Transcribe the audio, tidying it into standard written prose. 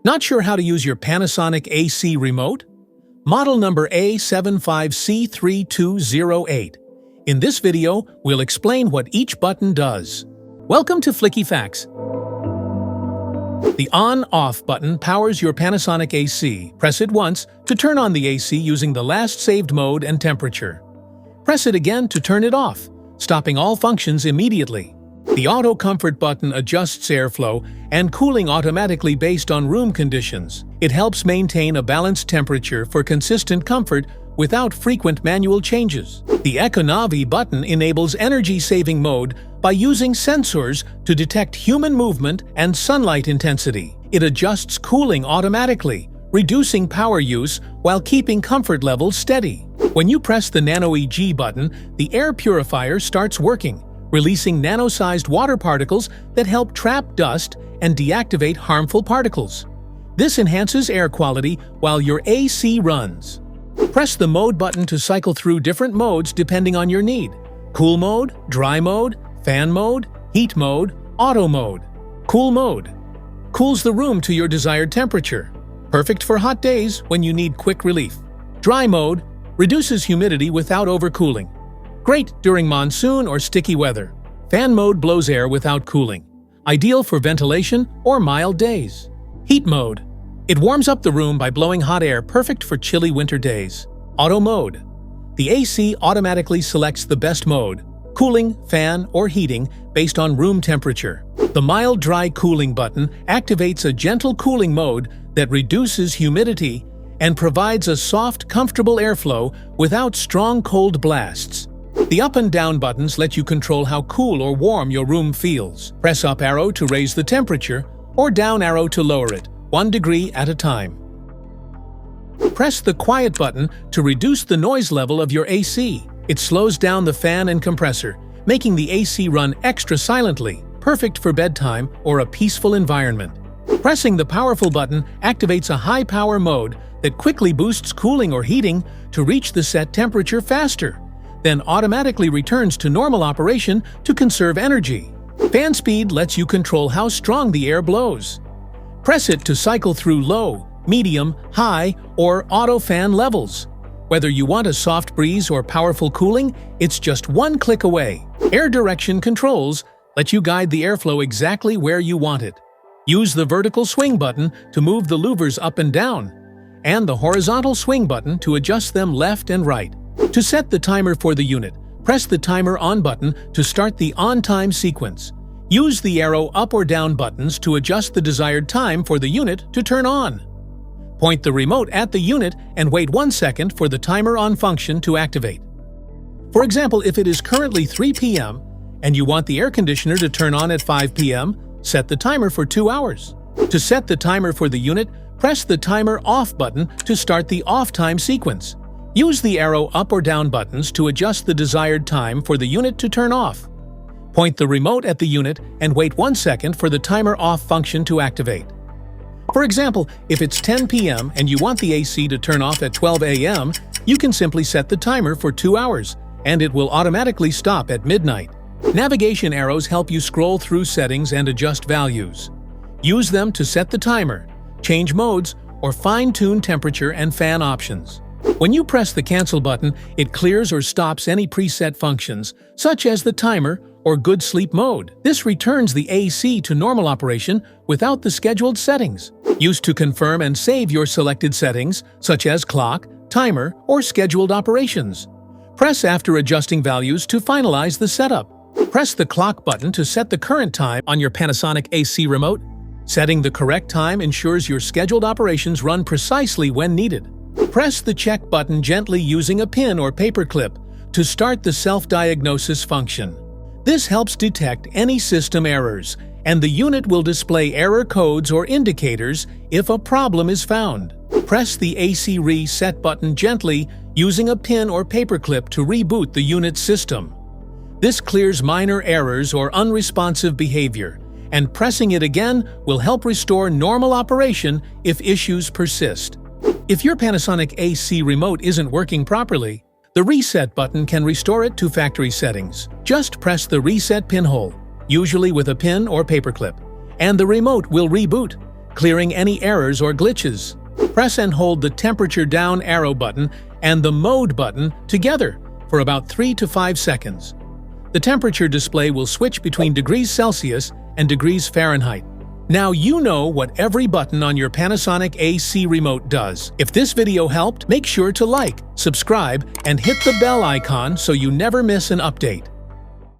Not sure how to use your Panasonic AC Remote? Model number A75C3208. In this video, we'll explain what each button does. Welcome to Flicky Facts. The On-Off button powers your Panasonic AC. Press it once to turn on the AC using the last saved mode and temperature. Press it again to turn it off, stopping all functions immediately. The Auto Comfort button adjusts airflow and cooling automatically based on room conditions. It helps maintain a balanced temperature for consistent comfort without frequent manual changes. The Econavi button enables energy-saving mode by using sensors to detect human movement and sunlight intensity. It adjusts cooling automatically, reducing power use while keeping comfort levels steady. When you press the Nano EG button, the air purifier starts working, releasing nano-sized water particles that help trap dust and deactivate harmful particles. This enhances air quality while your AC runs. Press the Mode button to cycle through different modes depending on your need: Cool Mode, Dry Mode, Fan Mode, Heat Mode, Auto Mode. Cool Mode cools the room to your desired temperature, perfect for hot days when you need quick relief. Dry Mode reduces humidity without overcooling, great during monsoon or sticky weather. Fan Mode blows air without cooling, ideal for ventilation or mild days. Heat Mode. It warms up the room by blowing hot air, perfect for chilly winter days. Auto Mode. The AC automatically selects the best mode: cooling, fan, or heating based on room temperature. The Mild Dry Cooling button activates a gentle cooling mode that reduces humidity and provides a soft, comfortable airflow without strong cold blasts. The Up and Down buttons let you control how cool or warm your room feels. Press up arrow to raise the temperature or down arrow to lower it, 1 degree at a time. Press the Quiet button to reduce the noise level of your AC. It slows down the fan and compressor, making the AC run extra silently, perfect for bedtime or a peaceful environment. Pressing the Powerful button activates a high-power mode that quickly boosts cooling or heating to reach the set temperature faster, then automatically returns to normal operation to conserve energy. Fan Speed lets you control how strong the air blows. Press it to cycle through low, medium, high, or auto fan levels. Whether you want a soft breeze or powerful cooling, it's just one click away. Air Direction Controls let you guide the airflow exactly where you want it. Use the Vertical Swing button to move the louvers up and down, and the Horizontal Swing button to adjust them left and right. To set the timer for the unit, press the Timer On button to start the on-time sequence. Use the arrow up or down buttons to adjust the desired time for the unit to turn on. Point the remote at the unit and wait 1 second for the Timer On function to activate. For example, if it is currently 3 p.m. and you want the air conditioner to turn on at 5 p.m., set the timer for 2 hours. To set the timer for the unit, press the Timer Off button to start the off time sequence. Use the arrow up or down buttons to adjust the desired time for the unit to turn off. Point the remote at the unit and wait 1 second for the Timer Off function to activate. For example, if it's 10 p.m. and you want the AC to turn off at 12 a.m., you can simply set the timer for 2 hours, and it will automatically stop at midnight. Navigation arrows help you scroll through settings and adjust values. Use them to set the timer, change modes, or fine-tune temperature and fan options. When you press the Cancel button, it clears or stops any preset functions, such as the timer or Good Sleep mode. This returns the AC to normal operation without the scheduled settings. Use to confirm and save your selected settings, such as clock, timer, or scheduled operations. Press after adjusting values to finalize the setup. Press the Clock button to set the current time on your Panasonic AC Remote. Setting the correct time ensures your scheduled operations run precisely when needed. Press the Check button gently using a pin or paperclip to start the self-diagnosis function. This helps detect any system errors, and the unit will display error codes or indicators if a problem is found. Press the AC Reset button gently using a pin or paperclip to reboot the unit's system. This clears minor errors or unresponsive behavior, and pressing it again will help restore normal operation if issues persist. If your Panasonic AC Remote isn't working properly, the Reset button can restore it to factory settings. Just press the Reset pinhole, usually with a pin or paperclip, and the remote will reboot, clearing any errors or glitches. Press and hold the temperature down arrow button and the mode button together for about 3 to 5 seconds. The temperature display will switch between degrees Celsius and degrees Fahrenheit. Now you know what every button on your Panasonic AC Remote does. If this video helped, make sure to like, subscribe, and hit the bell icon so you never miss an update.